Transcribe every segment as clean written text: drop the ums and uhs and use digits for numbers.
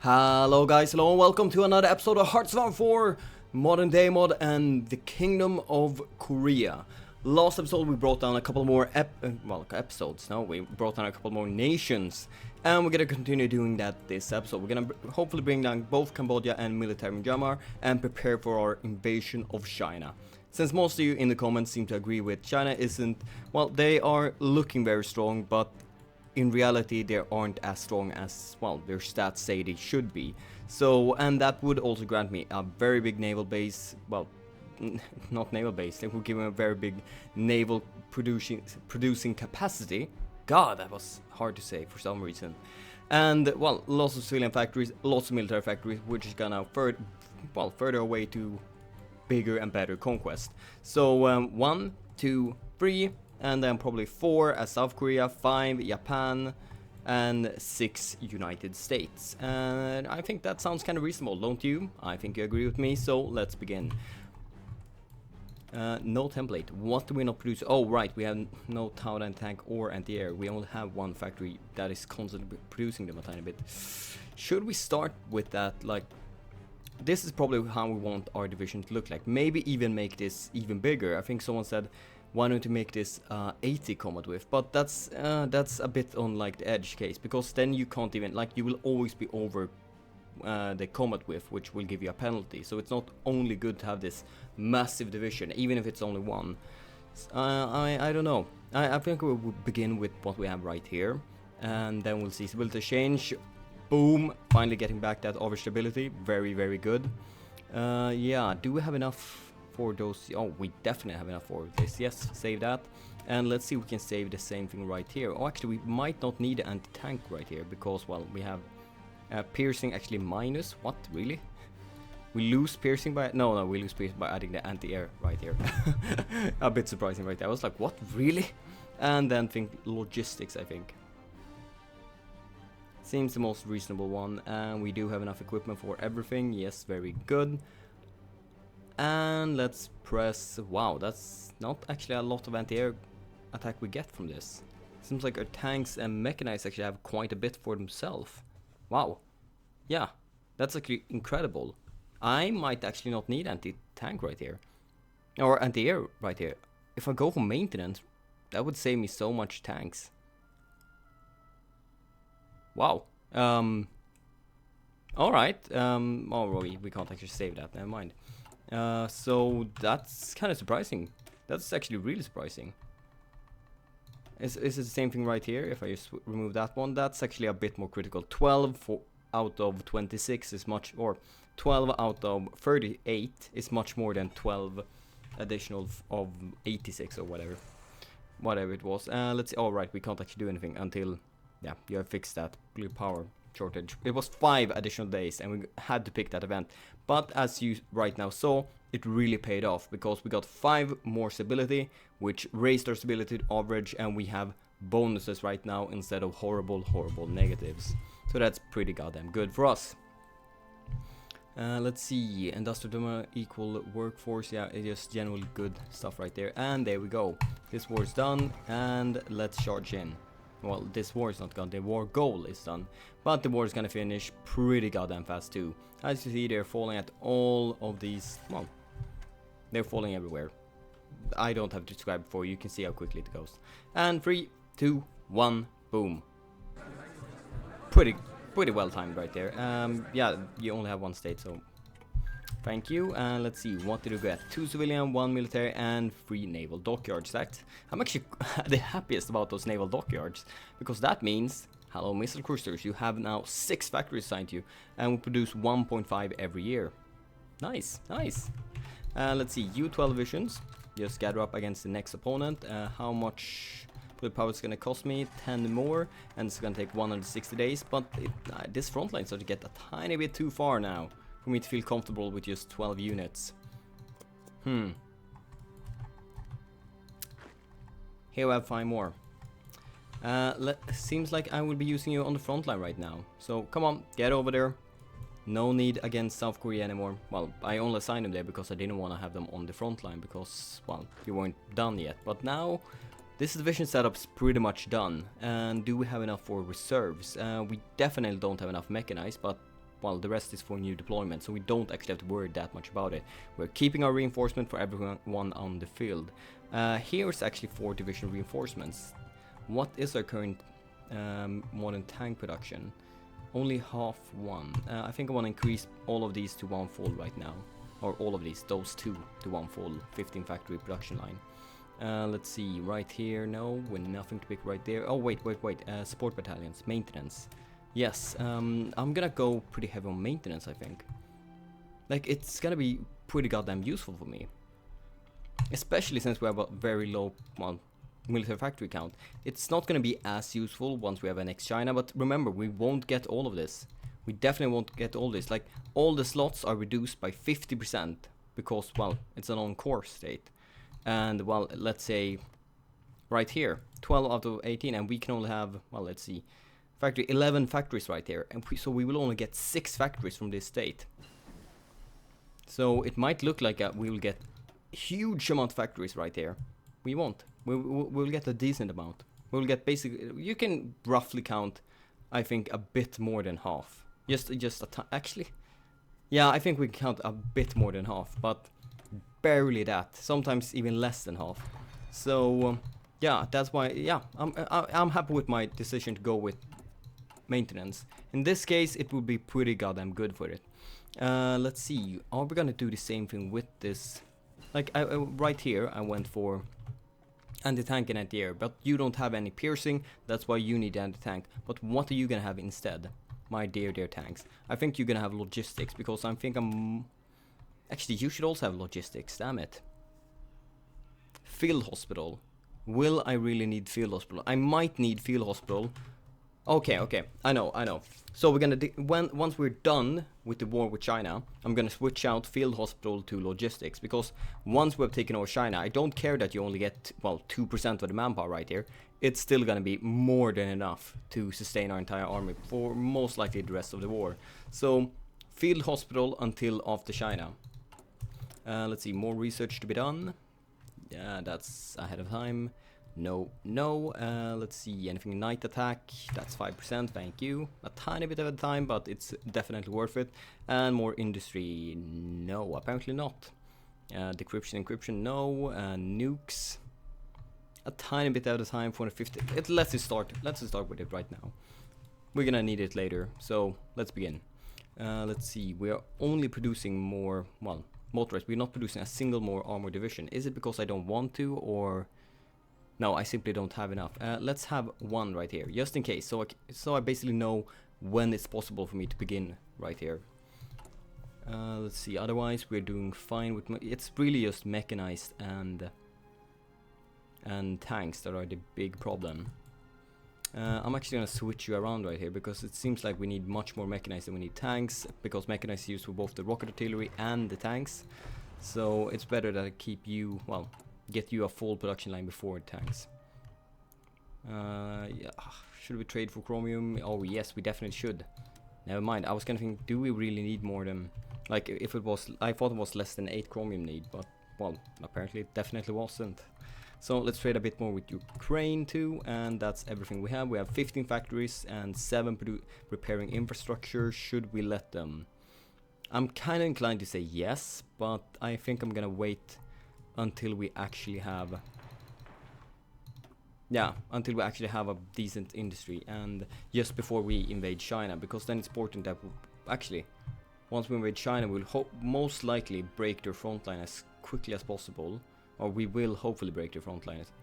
Hello guys, hello and welcome to another episode of Hearts of Iron 4 Modern Day Mod and the Kingdom of Korea. Last episode we brought down a couple more episodes. No, we brought down a couple more nations. And we're gonna continue doing that this episode. We're gonna hopefully bring down both Cambodia and military Myanmar and prepare for our invasion of China. Since most of you in the comments seem to agree with China isn't, well, they are looking very strong, but in reality they aren't as strong as, well, their stats say they should be. So, and that would also grant me a very big naval base, well, not naval base, it would give me a very big naval producing capacity. God, that was hard to say for some reason. And, well, lots of civilian factories, lots of military factories, which is gonna further away to bigger and better conquest. So, 1, 2, 3, and then probably 4 as South Korea, 5 Japan, and 6 United States. And I think that sounds kind of reasonable, don't you? I think you agree with me, so let's begin. No template. What do we not produce? Oh, right, we have no tower and tank or anti-air. We only have one factory that is constantly producing them a tiny bit. Should we start with that? Like, this is probably how we want our division to look like. Maybe even make this even bigger. I think someone said, why don't you make this 80 combat width? But that's a bit on like the edge case, because then you can't even, like, you will always be over the combat width, which will give you a penalty. So it's not only good to have this massive division, even if it's only one. I don't know. I think we'll begin with what we have right here, and then we'll see stability change. Boom! Finally getting back that average stability. Very, very good. Yeah, do we have enough for those? Oh, we definitely have enough for this. Yes, save that. And let's see if we can save the same thing right here. Oh, actually, we might not need an anti-tank right here, because, well, we have piercing actually minus. What, really? We lose piercing by... No, we lose piercing by adding the anti-air right here. A bit surprising right there. I was like, what, really? And then think logistics, I think. Seems the most reasonable one, and we do have enough equipment for everything. Yes, very good. And let's press... Wow, that's not actually a lot of anti-air attack we get from this. Seems like our tanks and mechanized actually have quite a bit for themselves. Wow. Yeah, that's actually incredible. I might actually not need anti-tank right here. Or anti-air right here. If I go for maintenance, that would save me so much tanks. Wow. Alright. Oh, we can't actually save that. Never mind. So that's kind of surprising. That's actually really surprising. Is it the same thing right here? If I just remove that one, that's actually a bit more critical. 12 out of 26 is much, or 12 out of 38 is much more than 12 additional of 86 or whatever it was. Let's see. All right, we can't actually do anything until, yeah, you have fixed that blue power shortage. It was 5 additional days and we had to pick that event, but as you right now saw, it really paid off, because we got 5 more stability, which raised our stability to average, and we have bonuses right now instead of horrible negatives. So that's pretty goddamn good for us. Let's see, industrial demo equal workforce. Yeah, it is generally good stuff right there. And there we go. This war is done, and let's charge in. Well, this war is not done, the war goal is done, but the war is gonna finish pretty goddamn fast too. As you see, they're falling at all of these, well, they're falling everywhere. I don't have to describe it for you, you can see how quickly it goes. And 3, 2, 1, boom. Pretty well timed right there. Yeah, you only have one state, so thank you. And let's see, what did we get? 2 civilian, 1 military, and 3 naval dockyards. I'm actually the happiest about those naval dockyards, because that means, hello missile cruisers, you have now 6 factories assigned to you, and we produce 1.5 every year. Nice. Let's see, U-12 visions. Just gather up against the next opponent. How much the power is going to cost me? 10 more, and it's going to take 160 days, but this front line starts to get a tiny bit too far now for me to feel comfortable with just 12 units. Here we have 5 more. Seems like I will be using you on the front line right now. So come on, get over there. No need against South Korea anymore. Well, I only assigned them there because I didn't want to have them on the front line, because, well, you weren't done yet. But now This division setup's pretty much done. And do we have enough for reserves? We definitely don't have enough mechanized, but well, the rest is for new deployment, so we don't actually have to worry that much about it. We're keeping our reinforcement for everyone on the field. Here's actually 4 division reinforcements. What is our current modern tank production? Only half one. I think I want to increase all of these to 1 full right now. Or all of these, those 2 to 1 full, 15 factory production line. Let's see, right here, no, with nothing to pick right there. Oh, wait, support battalions, maintenance. Yes, I'm gonna go pretty heavy on maintenance, I think. Like, it's gonna be pretty goddamn useful for me. Especially since we have a very low, well, military factory count. It's not gonna be as useful once we have an ex-China, but remember, we won't get all of this. We definitely won't get all this. Like, all the slots are reduced by 50% because, well, it's an on-core state. And, well, let's say right here, 12 out of 18, and we can only have, well, let's see, 11 factories right there. And so we will only get 6 factories from this state. So it might look like we will get huge amount of factories right there. We won't. We'll get a decent amount. We'll get basically, you can roughly count, I think, a bit more than half. Just actually, yeah, I think we can count a bit more than half, but barely that. Sometimes even less than half. So yeah, that's why. Yeah, I'm happy with my decision to go with maintenance. In this case, it would be pretty goddamn good for it. Let's see. Are we gonna do the same thing with this? Like right here, I went for anti-tank and anti-air, but you don't have any piercing. That's why you need anti-tank. But what are you gonna have instead? My dear tanks. I think you're gonna have logistics, because I think actually, you should also have logistics, damn it. Field hospital. Will I really need field hospital? I might need field hospital. Okay, I know. So we're gonna once we're done with the war with China, I'm gonna switch out field hospital to logistics, because once we've taken over China, I don't care that you only get, well, 2% of the manpower right here. It's still gonna be more than enough to sustain our entire army for most likely the rest of the war. So field hospital until after China. Let's see, more research to be done. Yeah, that's ahead of time. No. Let's see, anything night attack, that's 5%, thank you. A tiny bit of a time, but it's definitely worth it. And more industry, no, apparently not. Decryption, encryption, no. Nukes, a tiny bit out of time, 450. Let's just start with it right now. We're gonna need it later, so let's begin. Let's see, we are only producing more, well, motorized. We're not producing a single more armor division. Is it because I don't want to, or no, I simply don't have enough? Let's have one right here, just in case, so I basically know when it's possible for me to begin right here. Let's see, otherwise we're doing fine with it's really just mechanized and tanks that are the big problem. I'm actually gonna switch you around right here, because it seems like we need much more mechanized than we need tanks, because mechanized is used for both the rocket artillery and the tanks. So it's better that I keep you, well, get you a full production line before tanks. Yeah, should we trade for chromium? Oh yes, we definitely should. Never mind, I was gonna think, do we really need more than, like, if it was, I thought it was less than 8 chromium need, but, well, apparently it definitely wasn't. So let's trade a bit more with Ukraine too, and that's everything we have. We have 15 factories and 7 repairing infrastructure. Should we let them? I'm kind of inclined to say yes, but I think I'm gonna wait until we actually have, yeah, until we actually have a decent industry, and just before we invade China, because then it's important that actually, once we invade China, we'll most likely break their front line as quickly as possible. Or we will hopefully break their front lines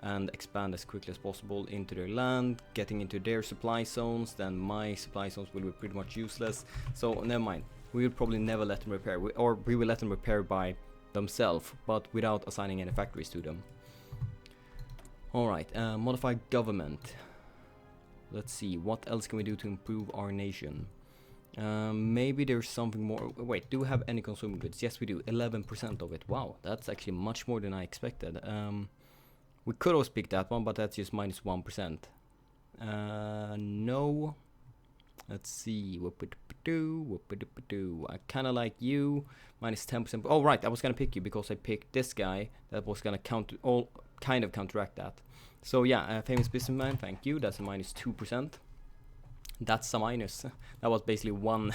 and expand as quickly as possible into their land, getting into their supply zones. Then my supply zones will be pretty much useless. So never mind. We will probably never let them repair, or we will let them repair by themselves, but without assigning any factories to them. Alright, modify government. Let's see, what else can we do to improve our nation? Maybe there's something more. Wait, do we have any consumer goods? Yes, we do. 11% of it. Wow, that's actually much more than I expected. We could always pick that one, but that's just minus 1%. No. Let's see. I kind of like you. Minus 10%. Oh, right. I was going to pick you because I picked this guy that was going to counteract that. So, yeah, famous businessman. Thank you. That's a minus 2%. That's a minus. That was basically one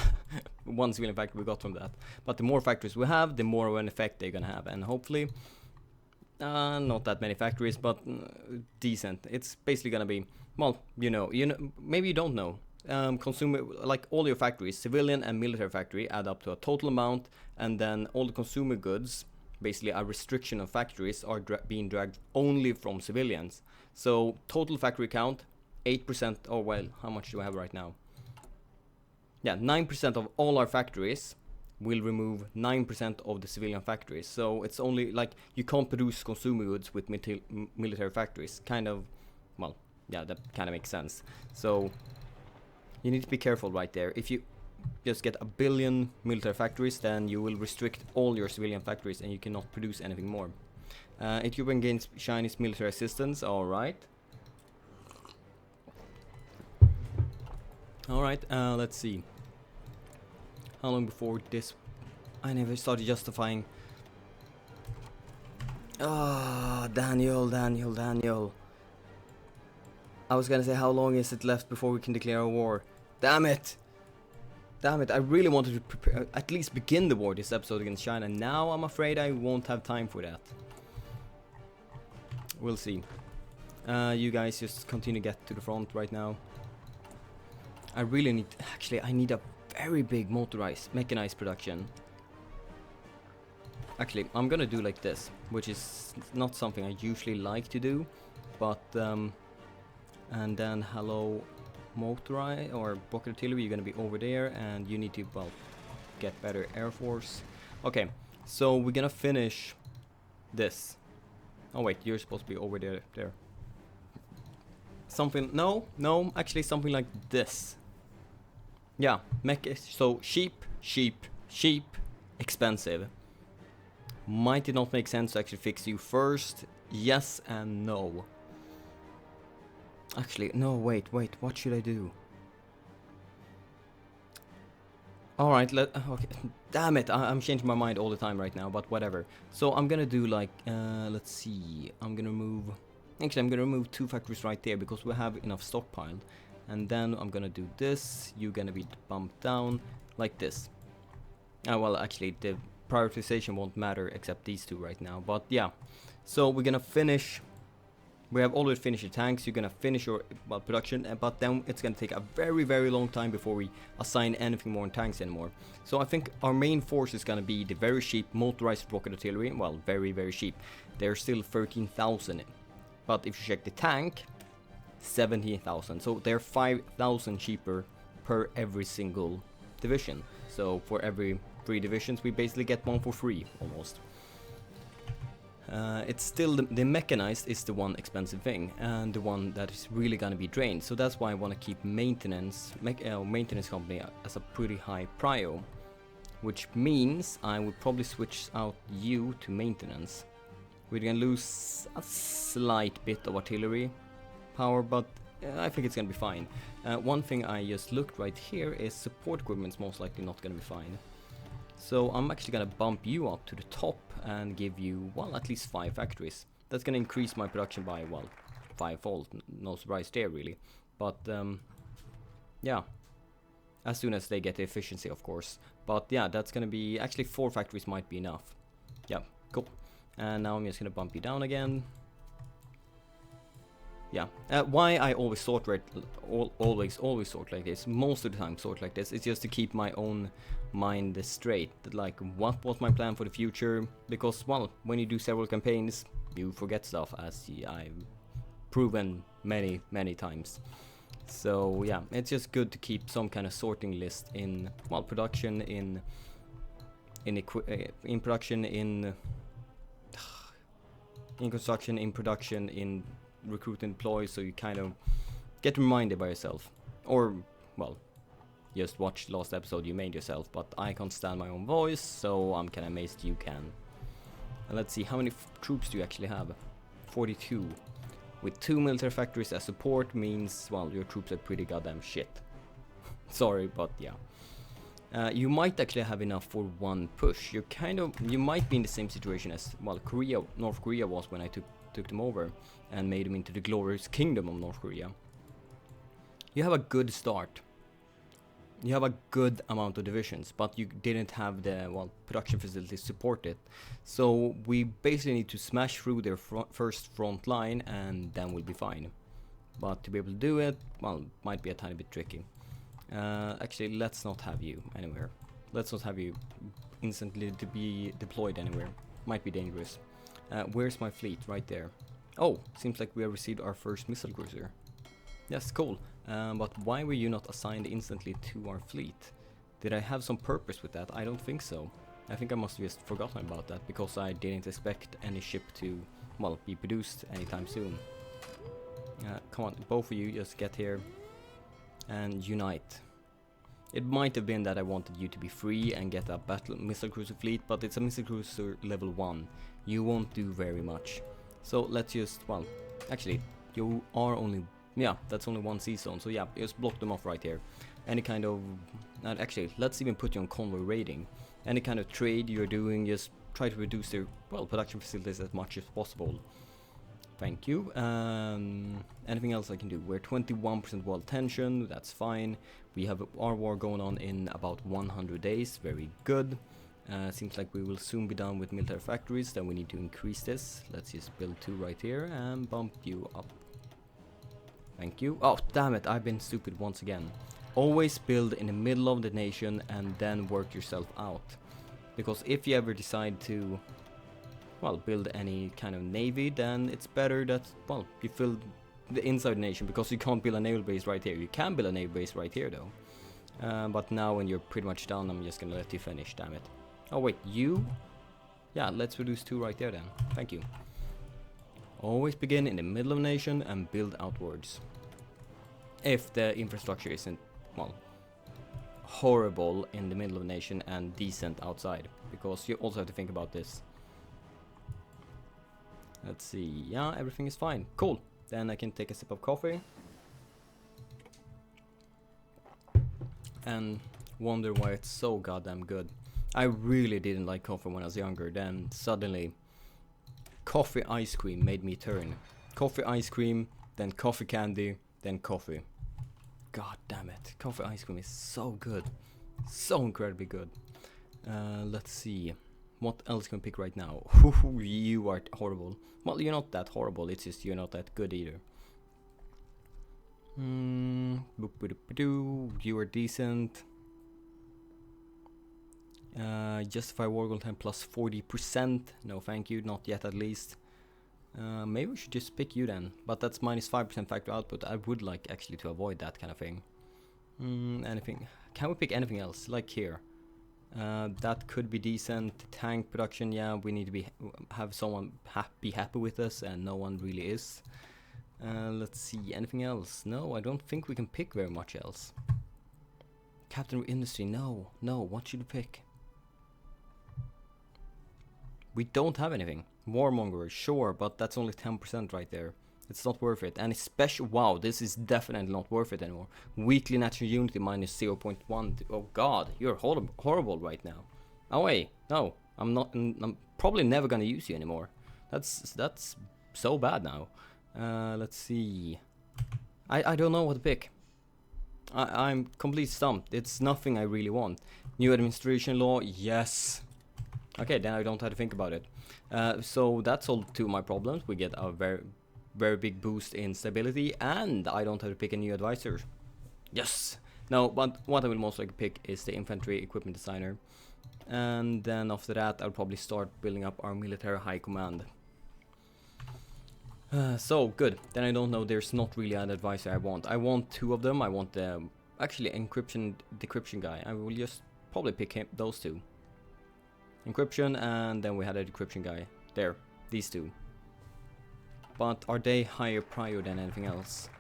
one civilian factory we got from that. But the more factories we have, the more of an effect they're gonna have, and hopefully, not that many factories, but decent. It's basically gonna be, well, maybe you don't know. Consumer, like all your factories, civilian and military factory, add up to a total amount, and then all the consumer goods, basically a restriction of factories, are being dragged only from civilians. So total factory count, 8%. Oh well, how much do I have right now? Yeah, 9% of all our factories will remove 9% of the civilian factories. So it's only like you can't produce consumer goods with military factories. Kind of, well, yeah, that kind of makes sense. So you need to be careful right there. If you just get a billion military factories, then you will restrict all your civilian factories and you cannot produce anything more. Ethiopian gains Chinese military assistance. Alright. Alright, let's see. How long before this? I never started justifying. Ah, Daniel. I was gonna say, how long is it left before we can declare a war? Damn it! I really wanted to prepare, at least begin the war this episode against China. Now I'm afraid I won't have time for that. We'll see. You guys just continue to get to the front right now. I really need, I need a very big mechanized production. Actually, I'm gonna do like this, which is not something I usually like to do, but and then hello motorized or rocket artillery, you're gonna be over there, and you need to, well, get better air force. Okay, so we're gonna finish this. Oh wait, you're supposed to be over there. Something, no, actually something like this. Yeah, so sheep, expensive. Might it not make sense to actually fix you first? Yes and no. Actually, no, wait, what should I do? Alright, okay, damn it, I'm changing my mind all the time right now, but whatever. So I'm gonna do like, let's see, I'm gonna remove 2 factories right there because we have enough stockpile. And then I'm gonna do this, you're gonna be bumped down, like this. Well, actually, the prioritization won't matter except these 2 right now, but yeah. So we're gonna finish. We have already finished the tanks. You're gonna finish your production, but then it's gonna take a very, very long time before we assign anything more in tanks anymore. So I think our main force is gonna be the very cheap motorized rocket artillery. Well, very, very cheap. They're still 13,000, but if you check the tank, 17,000. So they're 5,000 cheaper per every single division. So for every 3 divisions, we basically get 1 for free almost. It's still the mechanized is the one expensive thing, and the one that is really gonna be drained. So that's why I want to keep maintenance company as a pretty high prio, which means I would probably switch out you to maintenance. We're gonna lose a slight bit of artillery power, but I think it's gonna be fine. One thing I just looked right here is support equipment's most likely not gonna be fine. So I'm actually gonna bump you up to the top and give you, well, at least 5 factories. That's gonna increase my production by, well, 5-fold. No surprise there really. But yeah, as soon as they get the efficiency, of course. But yeah, that's gonna be, actually 4 factories might be enough. Yeah, cool. And now I'm just gonna bump you down again. Yeah, why I always sort always sort like this, most of the time sort like this, is just to keep my own mind straight. Like, what was my plan for the future? Because, well, when you do several campaigns, you forget stuff, as I've proven many times. So yeah, it's just good to keep some kind of sorting list in, well, production, in production, in construction, in production, in recruit employees, so you kind of get reminded by yourself, or, well, just watch the last episode you made yourself. But I can't stand my own voice, so I'm kind of amazed you can. And let's see, how many troops do you actually have? 42. With 2 military factories as support means, well, your troops are pretty goddamn shit. Sorry, but yeah. You might actually have enough for 1 push. You might be in the same situation as, well, North Korea was when I took them over and made them into the glorious kingdom of North Korea. You have a good start. you have a good amount of divisions, but you didn't have the, well, production facilities support it. So we basically need to smash through their first front line, and then we'll be fine. But to be able to do it, well, might be a tiny bit tricky. Actually, let's not have you anywhere. Let's not have you instantly to be deployed anywhere. Might be dangerous. Where's my fleet? Right there. Oh, seems like we have received our first missile cruiser. Yes, cool. But why were you not assigned instantly to our fleet? Did I have some purpose with that? I don't think so. I think I must have just forgotten about that, because I didn't expect any ship to, well, be produced anytime soon. Come on, both of you just get here and unite. It might have been that I wanted you to be free and get a battle missile cruiser fleet, but it's a missile cruiser level 1. You won't do very much. So let's just, well, actually, you are only, yeah, that's only one sea zone, so yeah, just block them off right here. Any kind of, actually, let's even put you on convoy raiding. Any kind of trade you're doing, just try to reduce their, well, production facilities as much as possible. Thank you. Anything else I can do? We're 21% world tension, that's fine. We have our war going on in about 100 days, very good. Seems like we will soon be done with military factories, then we need to increase this. Let's just build 2 right here and bump you up. Thank you. Oh, damn it, I've been stupid once again. Always build in the middle of the nation and then work yourself out. Because if you ever decide to, well, build any kind of navy, then it's better that, well, you fill the inside nation, because you can't build a naval base right here. You can build a naval base right here though. But now when you're pretty much done, I'm just gonna let you finish, damn it. Oh wait, you? Yeah, let's reduce 2 right there then. Thank you. Always begin in the middle of a nation and build outwards. If the infrastructure isn't, well, horrible in the middle of a nation and decent outside. Because you also have to think about this. Let's see, yeah, everything is fine. Cool. Then I can take a sip of coffee. And wonder why it's so goddamn good. I really didn't like coffee when I was younger. Then suddenly, coffee ice cream made me turn. Coffee ice cream, then coffee candy, then coffee. God damn it. Coffee ice cream is so good. So incredibly good. Let's see. What else can we pick right now? You are horrible. Well, you're not that horrible, it's just you're not that good either. You are decent. Justify war goal time plus 40%. No thank you, not yet at least. Maybe we should just pick you then. But that's minus 5% factory output. I would like actually to avoid that kind of thing. Anything. Can we pick anything else? Like here. That could be decent. Tank production, yeah, we need to have someone be happy with us, and no one really is. Let's see, anything else? No, I don't think we can pick very much else. Captain of Industry, no, what should we pick? We don't have anything. Warmonger, sure, but that's only 10% right there. It's not worth it. And especially, wow, this is definitely not worth it anymore. Weekly national unity minus 0.1. Oh god, you're horrible right now. Oh wait, no, I'm probably never gonna use you anymore. That's so bad now. Let's see. I don't know what to pick. I'm completely stumped. It's nothing I really want. New administration law, yes. Okay, then I don't have to think about it. So that solved 2 of my problems. We get a very big boost in stability, and I don't have to pick a new advisor. Yes! No, but what I will most likely pick is the infantry equipment designer. And then after that, I'll probably start building up our military high command. So, good. Then I don't know, there's not really an advisor I want. I want 2 of them. I want the, actually, decryption guy. I will just probably pick those 2. Encryption, and then we had a decryption guy. There, these 2. But are they higher prio than anything else?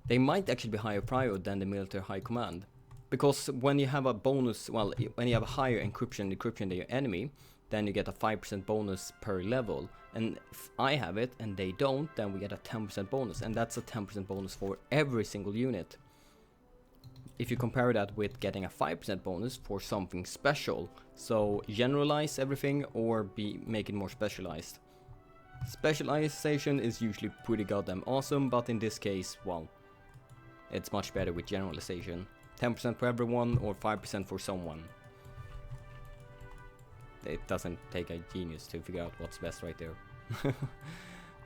They might actually be higher prio than the military high command. Because when you have a bonus, well, when you have a higher encryption than your enemy, then you get a 5% bonus per level. And if I have it and they don't, then we get a 10% bonus. And that's a 10% bonus for every single unit. If you compare that with getting a 5% bonus for something special. So generalize everything or make it more specialized. Specialization is usually pretty goddamn awesome, but in this case, well, it's much better with generalization. 10% for everyone or 5% for someone. It doesn't take a genius to figure out what's best right there.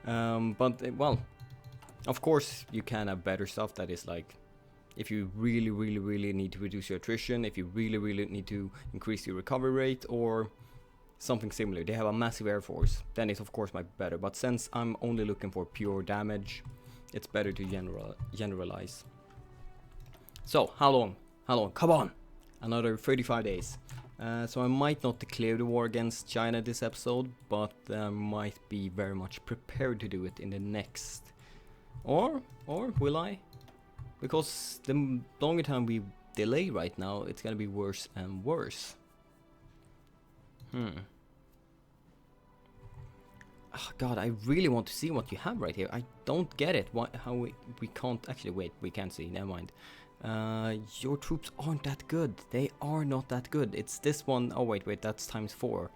Well, of course you can have better stuff that is like, if you really need to reduce your attrition, if you really need to increase your recovery rate or something similar. They have a massive air force, then it of course might be better. But since I'm only looking for pure damage, it's better to generalize. So, how long? Come on! Another 35 days. So I might not declare the war against China this episode, but I might be very much prepared to do it in the next. Or will I? Because the longer time we delay right now, it's gonna be worse and worse. Oh God, I really want to see what you have right here. I don't get it. How we can't actually wait. We can't see. Never mind. Your troops aren't that good. They are not that good. It's this one. Oh wait, that's ×4.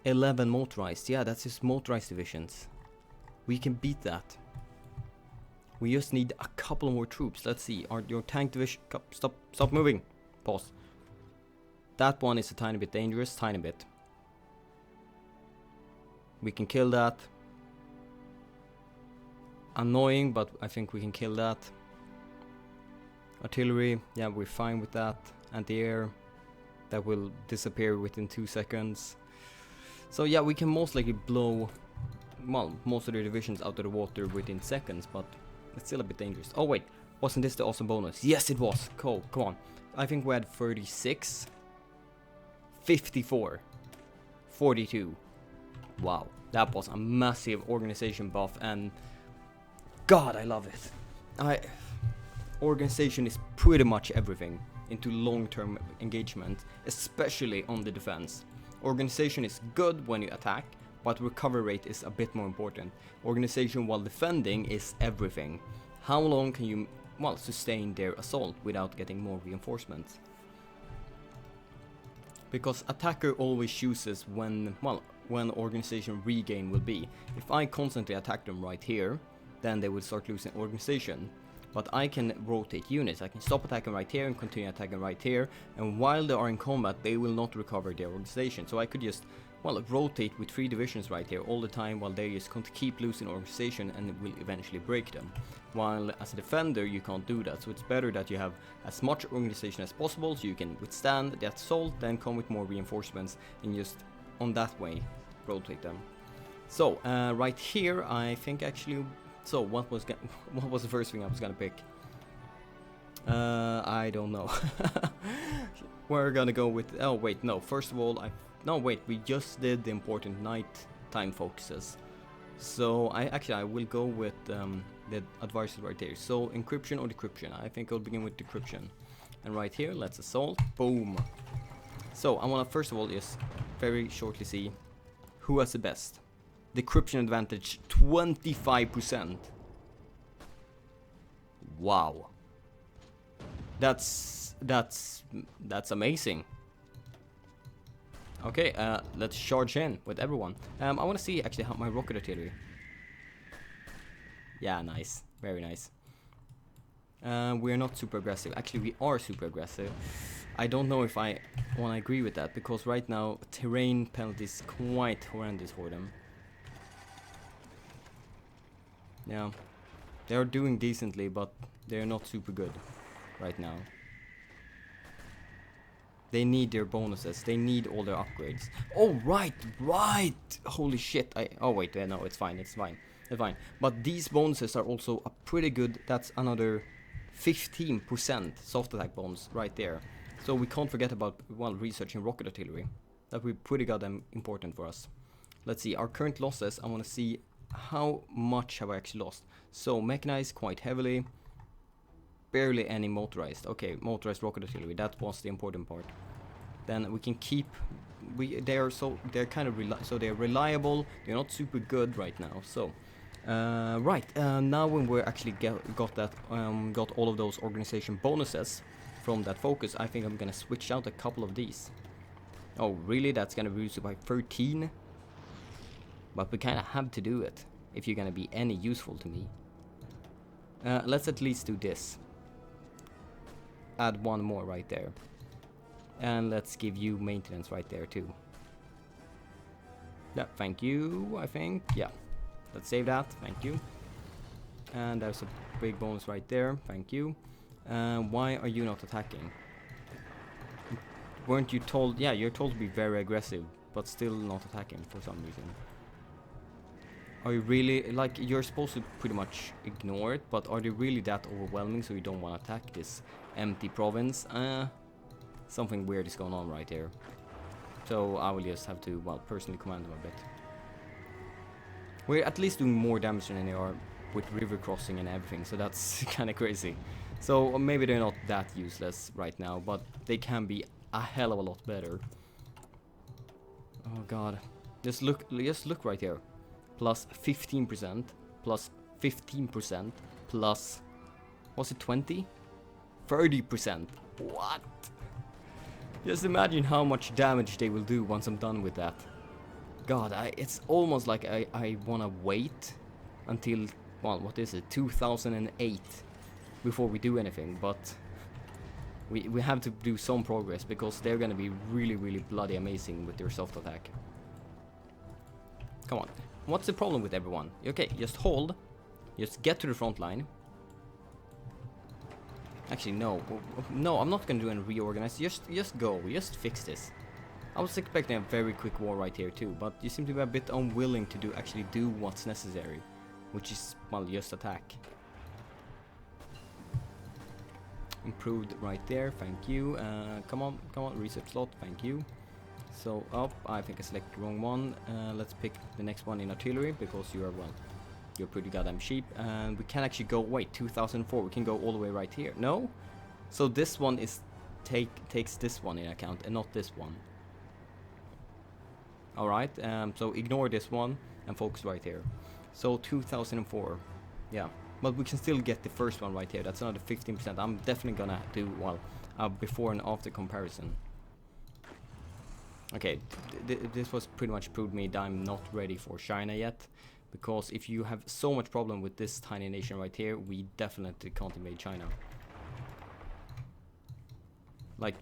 11 motorized. Yeah, that's just motorized divisions. We can beat that. We just need a couple more troops. Let's see. Your tank division? Stop moving. Pause. That one is a tiny bit dangerous. Tiny bit. We can kill that. Annoying, but I think we can kill that. Artillery, yeah, we're fine with that. Anti-air, that will disappear within 2 seconds. So yeah, we can most likely blow, well, most of their divisions out of the water within seconds, but it's still a bit dangerous. Oh wait, wasn't this the awesome bonus? Yes, it was. Cool, come on. I think we had 36, 54, 42. Wow, that was a massive organization buff, and God, I love it. Organization is pretty much everything into long-term engagement, especially on the defense. Organization is good when you attack, but recovery rate is a bit more important. Organization while defending is everything. How long can you, well, sustain their assault without getting more reinforcements? Because attacker always chooses when organization regain will be. If I constantly attack them right here, then they will start losing organization. But I can rotate units. I can stop attacking right here and continue attacking right here, and while they are in combat they will not recover their organization. So I could just, well, rotate with 3 divisions right here all the time while they just keep losing organization, and it will eventually break them. While as a defender you can't do that, so it's better that you have as much organization as possible so you can withstand the assault, then come with more reinforcements and just on that way rotate them. So right here I think actually, so what was the first thing I was gonna pick? I don't know. We're gonna go with, oh wait, no, first of all we just did the important nighttime focuses. So I will go with the advices right here. So encryption or decryption? I think I'll begin with decryption. And right here, let's assault. Boom. So I wanna first of all just very shortly see who has the best. Decryption advantage 25%. Wow. That's amazing. Okay, let's charge in with everyone. I want to see actually how my rocket artillery. Yeah, nice, very nice. We're not super aggressive. Actually, we are super aggressive. I don't know if I want to agree with that, because right now terrain penalty is quite horrendous for them. Yeah, they are doing decently, but they are not super good right now. They need their bonuses. They need all their upgrades. Oh, right. Holy shit. Oh, wait. No, it's fine. It's fine. But these bonuses are also a pretty good. That's another 15% soft attack bonus right there. So we can't forget about, well, researching rocket artillery. That would be pretty goddamn important for us. Let's see. Our current losses. I want to see how much have I actually lost. So mechanized quite heavily. Barely any motorized. Okay, motorized rocket artillery. That was the important part. Then we can keep. They're kind of they're reliable. They're not super good right now. So, now when we're actually got all of those organization bonuses from that focus, I think I'm gonna switch out a couple of these. Oh, really? That's gonna reduce it by 13. But we kind of have to do it if you're gonna be any useful to me. Let's at least do this. add one more right there. And let's give you maintenance right there too. Yeah, thank you, I think. Yeah, let's save that, thank you. And there's a big bonus right there, thank you. Why are you not attacking? Weren't you told? Yeah, you're told to be very aggressive, but still not attacking for some reason. Are you really, like, you're supposed to pretty much ignore it, but are they really that overwhelming so you don't want to attack this empty province? Something weird is going on right here. So I will just have to, well, personally command them a bit. We're at least doing more damage than they are with river crossing and everything, so that's kind of crazy. So maybe they're not that useless right now, but they can be a hell of a lot better. Oh god. Just look right here. Plus 15%, plus 15%, plus, was it 20? 30%. What? Just imagine how much damage they will do once I'm done with that. God, it's almost like I wanna wait until, well, what is it, 2008 before we do anything, but we have to do some progress because they're gonna be really, really bloody amazing with their soft attack. Come on. What's the problem with everyone? Okay, just hold. Just get to the front line. Actually, no. No, I'm not gonna do any reorganize. Just go. Just fix this. I was expecting a very quick war right here too, but you seem to be a bit unwilling to actually do what's necessary, which is, well, just attack. Improved right there, thank you. Come on, reset slot, thank you. So up, I think I selected the wrong one. Let's pick the next one in artillery because you are, well, you're pretty goddamn cheap. And we can actually go, wait, 2004, we can go all the way right here. No? So this one is takes this one in account and not this one. Alright, so ignore this one and focus right here. So 2004, yeah. But we can still get the first one right here. That's another 15%. I'm definitely gonna do, well, before and after comparison. Okay, this was pretty much proved me that I'm not ready for China yet. Because if you have so much problem with this tiny nation right here, we definitely can't invade China. Like,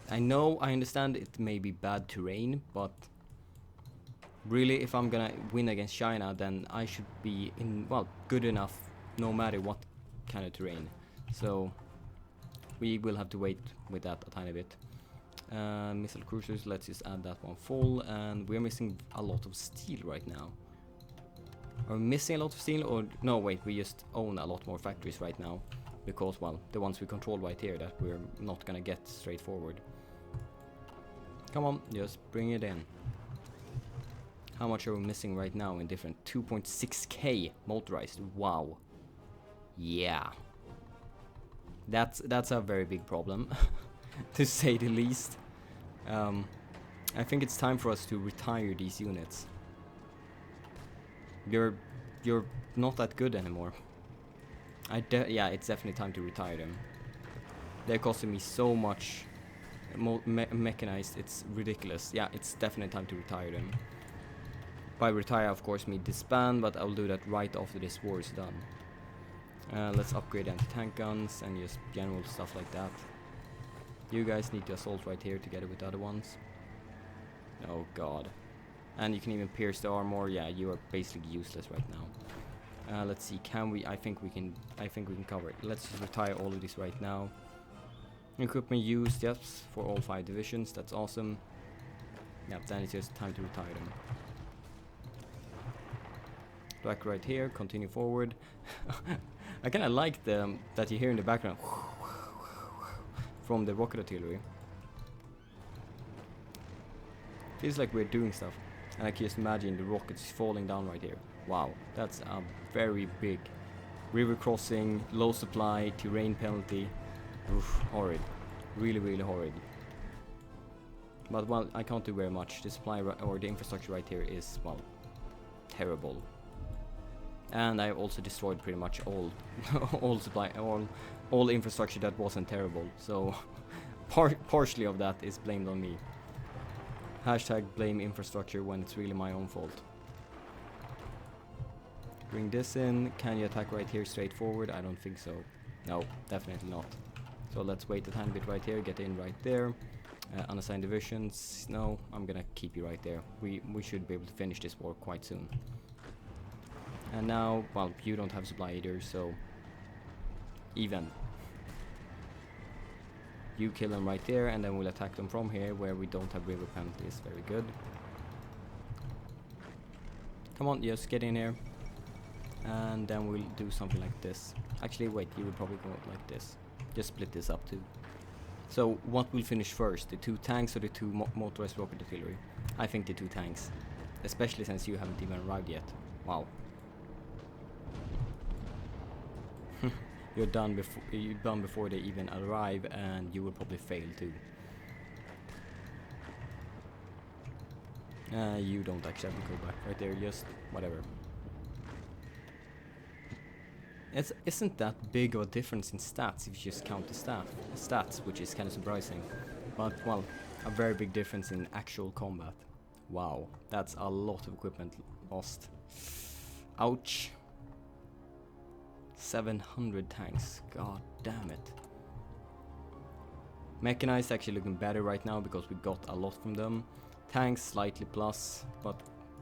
I know, I understand it may be bad terrain, but really, if I'm gonna win against China, then I should be in, well, good enough no matter what kind of terrain. So we will have to wait with that a tiny bit. Missile cruisers, let's just add that one full. And we're missing a lot of steel right now. Are we missing a lot of steel, or no, wait, we just own a lot more factories right now because, well, the ones we control right here that we're not gonna get straightforward. Come on, just bring it in. How much are we missing right now in different? 2.6k motorized. Wow. Yeah. That's a very big problem, to say the least. I think it's time for us to retire these units. You're not that good anymore. Yeah, it's definitely time to retire them. They're costing me so much mechanized, it's ridiculous. Yeah, it's definitely time to retire them. By retire, of course, me disband, but I'll do that right after this war is done. Let's upgrade anti-tank guns and just general stuff like that. You guys need to assault right here together with the other ones. Oh god. And you can even pierce the armor. Yeah, you are basically useless right now. Let's see, can we? I think we can cover it. Let's just retire all of this right now. Equipment used, yes, for all 5 divisions. That's awesome. Yeah, then it's just time to retire them. Back right here, continue forward. I kinda like that you hear in the background from the rocket artillery. Feels like we're doing stuff. And I can just imagine the rockets falling down right here. Wow, that's a very big river crossing, low supply, terrain penalty. Oof, horrid. Really, really horrid. But, well, I can't do very much. The supply or the infrastructure right here is, well, terrible. And I also destroyed pretty much all all infrastructure that wasn't terrible. So partially of that is blamed on me. Hashtag blame infrastructure when it's really my own fault. Bring this in. Can you attack right here straight forward? I don't think so. No, definitely not. So let's wait a tiny bit right here, get in right there. Unassigned divisions, no, I'm gonna keep you right there. We should be able to finish this war quite soon. And now, well, you don't have supply either, so even. You kill them right there, and then we'll attack them from here, where we don't have river penalties. Very good. Come on, just get in here. And then we'll do something like this. Actually, wait, you will probably go like this. Just split this up too. So, what will finish first? The 2 tanks or the 2 motorized rocket artillery? I think the 2 tanks. Especially since you haven't even arrived yet. Wow. You're done before they even arrive, and you will probably fail too. You don't actually have to go back right there, just whatever. Isn't that big of a difference in stats if you just count the stats, which is kind of surprising. But, well, a very big difference in actual combat. Wow, that's a lot of equipment lost. Ouch. 700 tanks, god damn it. Mechanized actually looking better right now because we got a lot from them. Tanks slightly plus, but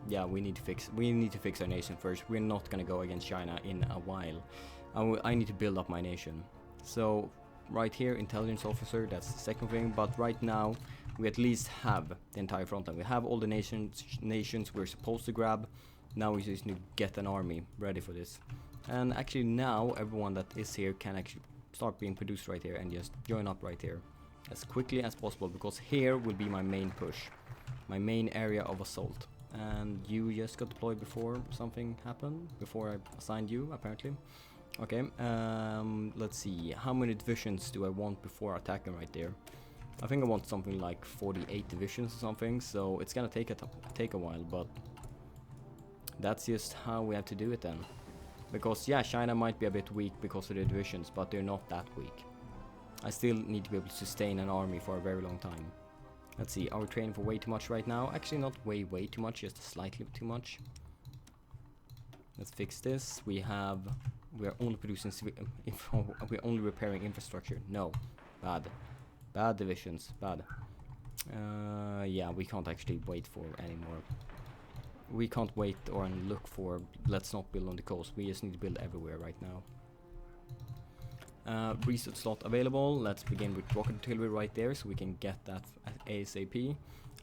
yeah, we need to fix our nation first. We're not gonna go against China in a while. I need to build up my nation. So right here, intelligence officer, that's the second thing. But right now, we at least have the entire front line. We have all the nations we're supposed to grab. Now we just need to get an army ready for this. And actually now, everyone that is here can actually start being produced right here and just join up right here as quickly as possible, because here will be my main push, my main area of assault. And you just got deployed before something happened, before I assigned you, apparently. Okay, let's see, how many divisions do I want before attacking right there? I think I want something like 48 divisions or something, so it's gonna take a while, but that's just how we have to do it then. Because yeah, China might be a bit weak because of their divisions, but they're not that weak. I still need to be able to sustain an army for a very long time. Let's see, are we training for way too much right now? Actually not way too much, just slightly too much. Let's fix this. We are only producing we're only repairing infrastructure. No, bad divisions, bad. Yeah, we can't actually wait for anymore. We can't wait or look for, let's not build on the coast. We just need to build everywhere right now. Research slot available. Let's begin with rocket artillery right there, so we can get that ASAP.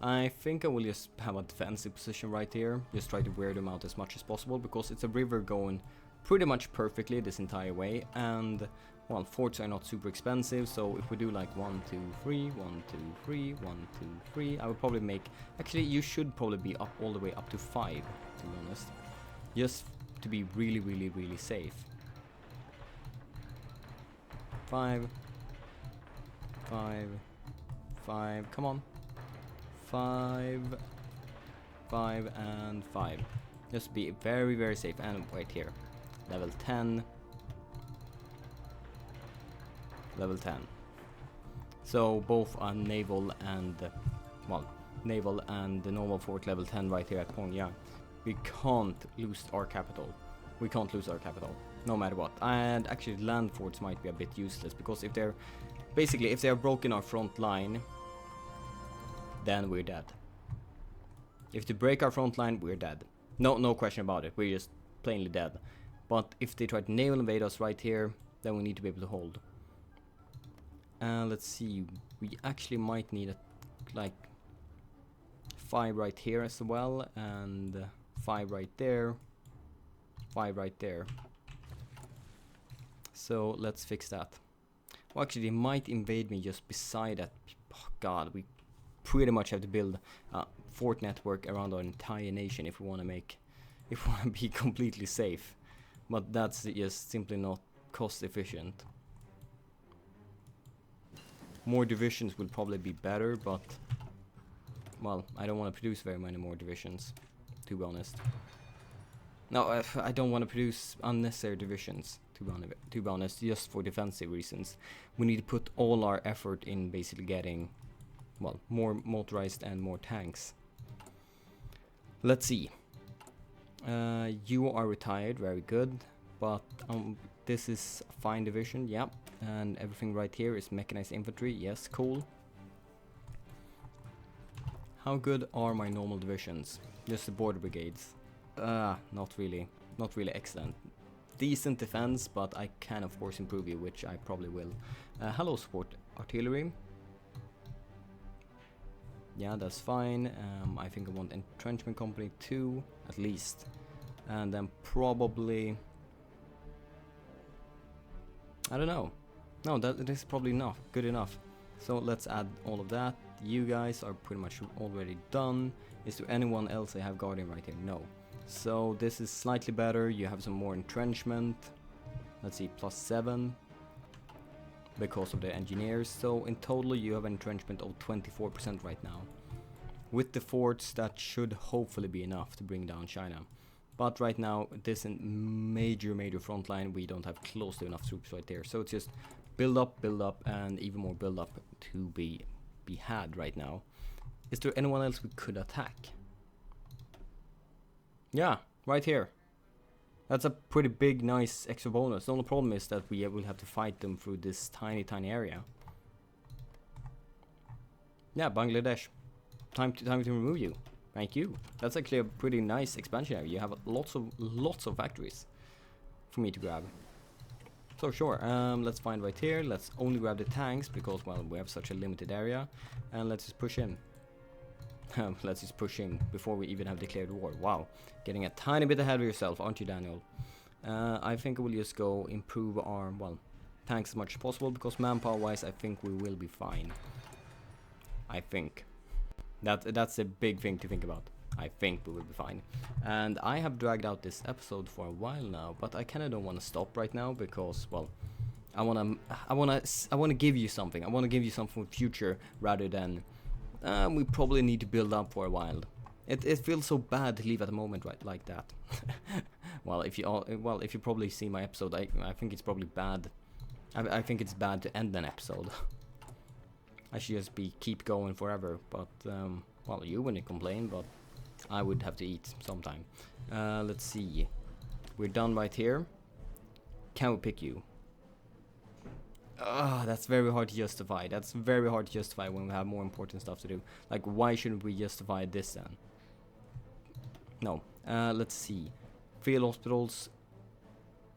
I think I will just have a defensive position right here. Just try to wear them out as much as possible, because it's a river going pretty much perfectly this entire way. And, well, forts are not super expensive, so if we do like 1, 2, 3, 1, 2, 3, 1, 2, 3, I would probably make... Actually, you should probably be up all the way up to 5, to be honest. Just to be really safe. 5, 5, 5, come on. 5, 5, and 5. Just be very safe. And wait here. Level 10. Level 10. So both are naval and, well, naval and the normal fort level 10 right here at Pyongyang. We can't lose our capital. We can't lose our capital, no matter what. And actually land forts might be a bit useless, because if they're, basically if they have broken our front line, then we're dead. If they break our front line, we're dead. No question about it, we're just plainly dead. But if they try to naval invade us right here, then we need to be able to hold. Let's see, we actually might need a, like 5 right here as well, and 5 right there, 5 right there. So let's fix that. Well, actually they might invade me just beside that. Oh god, we pretty much have to build a fort network around our entire nation if we want to be completely safe. But that's just simply not cost efficient. More divisions will probably be better, but well, I don't want to produce very many more divisions, to be honest. No, I don't want to produce unnecessary divisions, to be honest, just for defensive reasons. We need to put all our effort in basically getting, well, more motorized and more tanks. Let's see. You are retired, very good, but this is a fine division, yeah. And everything right here is mechanized infantry. Yes, cool. How good are my normal divisions? Just the border brigades. Not really. Not really excellent. Decent defense, but I can of course improve you, which I probably will. Hello, support artillery. Yeah, that's fine. I think I want entrenchment company 2 at least, and then probably, I don't know. No, that is probably enough. Good enough. So let's add all of that. You guys are pretty much already done. Is there anyone else I have guarding right here? No. So this is slightly better. You have some more entrenchment. Let's see, +7 because of the engineers. So in total you have an entrenchment of 24% right now. With the forts, that should hopefully be enough to bring down China. But right now, this major front line, we don't have close to enough troops right there. So it's just build up, and even more build up to be had right now. Is there anyone else we could attack? Yeah, right here. That's a pretty big, nice extra bonus. The only problem is that we will have to fight them through this tiny area. Yeah, Bangladesh. Time to remove you. Thank you. That's actually a pretty nice expansion area. You have lots of factories for me to grab. So sure, let's find right here. Let's only grab the tanks because, well, we have such a limited area, and let's just push in. Let's just push in before we even have declared war. Wow, getting a tiny bit ahead of yourself, aren't you, Daniel? I think I will just go improve our, well, tanks as much as possible because manpower-wise, I think we will be fine. I think. That's a big thing to think about. I think we will be fine. And I have dragged out this episode for a while now, but I kind of don't want to stop right now because, well, I wanna give you something. I want to give you something for future rather than we probably need to build up for a while. It feels so bad to leave at the moment, right, like that. Well, if you probably see my episode, I think it's probably bad. I think it's bad to end an episode. I should just keep going forever, but well, you wouldn't complain, but I would have to eat sometime. Let's see. We're done right here. Can we pick you? That's very hard to justify. That's very hard to justify when we have more important stuff to do. Like, why shouldn't we justify this then? No. Let's see. Field hospitals.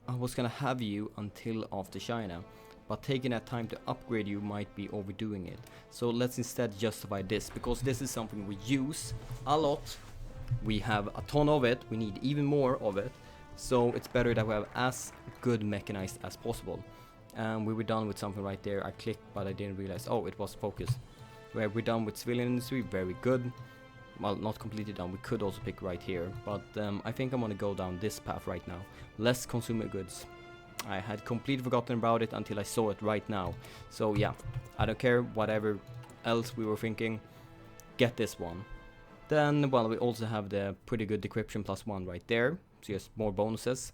I was gonna have you until after China, but taking that time to upgrade you might be overdoing it. So let's instead justify this, because this is something we use a lot. We have a ton of it. We need even more of it. So it's better that we have as good mechanized as possible. We were done with something right there. I clicked, but I didn't realize. Oh, it was focus. We're done with civilian industry. Very good. Well, not completely done. We could also pick right here, but I think I'm gonna go down this path right now. Less consumer goods. I had completely forgotten about it until I saw it right now. So yeah, I don't care whatever else we were thinking. Get this one. Then, well, we also have the pretty good decryption +1 right there. So just more bonuses.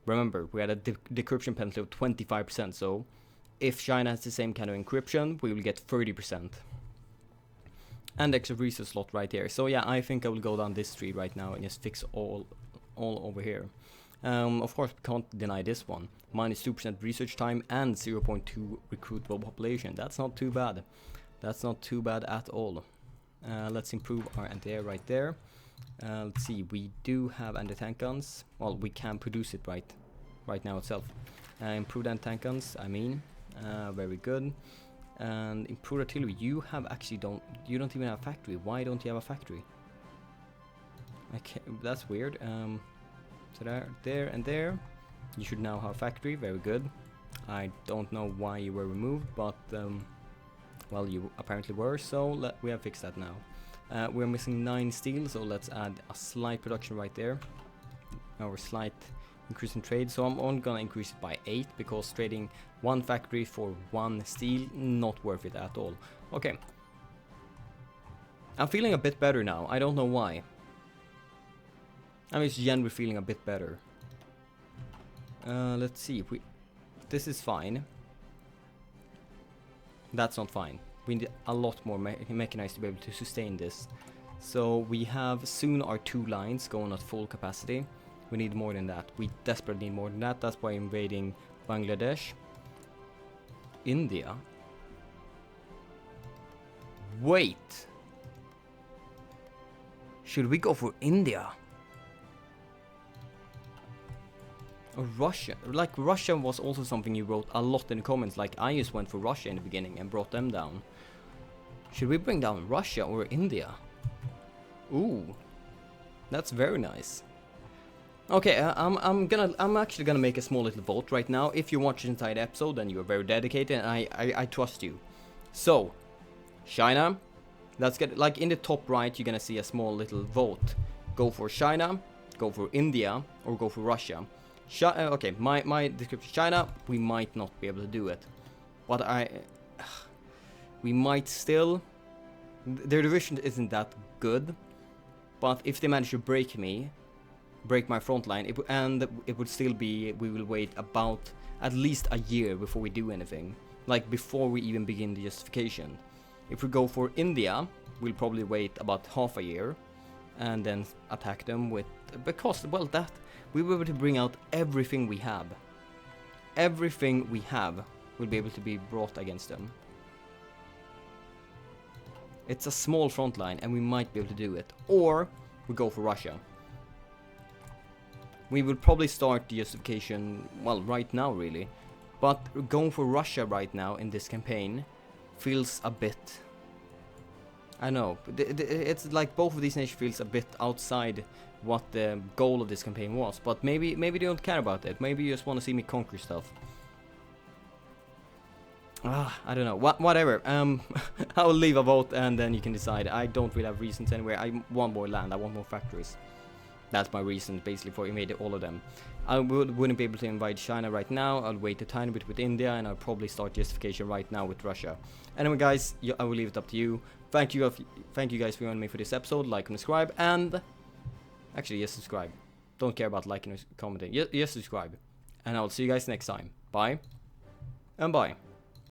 Remember, we had a decryption penalty of 25%. So if China has the same kind of encryption, we will get 30%. And extra research slot right here. So yeah, I think I will go down this tree right now and just fix all over here. Of course, we can't deny this one. -2% research time and 0.2 recruitable population. That's not too bad. That's not too bad at all. Let's improve our anti-air right there. Let's see, we do have anti-tank guns. Well, we can produce it right now itself. Improved anti-tank guns, I mean. Very good. And improved artillery. You don't even have a factory. Why don't you have a factory? Okay, that's weird. So there and there. You should now have a factory. Very good. I don't know why you were removed, but well, you apparently were. So we have fixed that now. We're missing 9 steel, so let's add a slight production right there. Or slight increase in trade. So I'm only gonna increase it by 8 because trading 1 factory for 1 steel, not worth it at all. Okay. I'm feeling a bit better now. I don't know why. I'm just generally feeling a bit better. Let's see if this is fine. That's not fine. We need a lot more mechanized to be able to sustain this. So we have soon our 2 lines going at full capacity. We need more than that. We desperately need more than that. That's why I'm invading Bangladesh. India. Wait. Should we go for India? Or Russia? Like, Russia was also something you wrote a lot in the comments. Like, I just went for Russia in the beginning and brought them down. Should we bring down Russia or India? Ooh. That's very nice. Okay, I'm actually gonna make a small little vote right now. If you watch the entire episode, then you are very dedicated, and I trust you. So, China, let's get, like, in the top right, you're gonna see a small little vote. Go for China, go for India, or go for Russia. Okay, my description, China, we might not be able to do it. But we might still, their division isn't that good. But if they manage to break my front line, it would still be, we will wait about at least a year before we do anything. Like, before we even begin the justification. If we go for India, we'll probably wait about half a year and then attack them with, because, well, that we were able to bring out everything we have. Everything we have will be able to be brought against them. It's a small front line and we might be able to do it. Or we go for Russia. We will probably start the justification, well, right now really. But going for Russia right now in this campaign feels a bit, I know, it's like both of these nations feels a bit outside what the goal of this campaign was. But maybe they don't care about it. Maybe you just want to see me conquer stuff. I don't know. Whatever. I will leave a vote and then you can decide. I don't really have reasons anyway. I want more land. I want more factories. That's my reason, basically, for invading all of them. I wouldn't be able to invade China right now. I'll wait a tiny bit with India, and I'll probably start justification right now with Russia. Anyway, guys, I will leave it up to you. Thank you guys for joining me for this episode. Like and subscribe, and actually, yes, subscribe. Don't care about liking or commenting. Yes, subscribe. And I'll see you guys next time. Bye, and bye.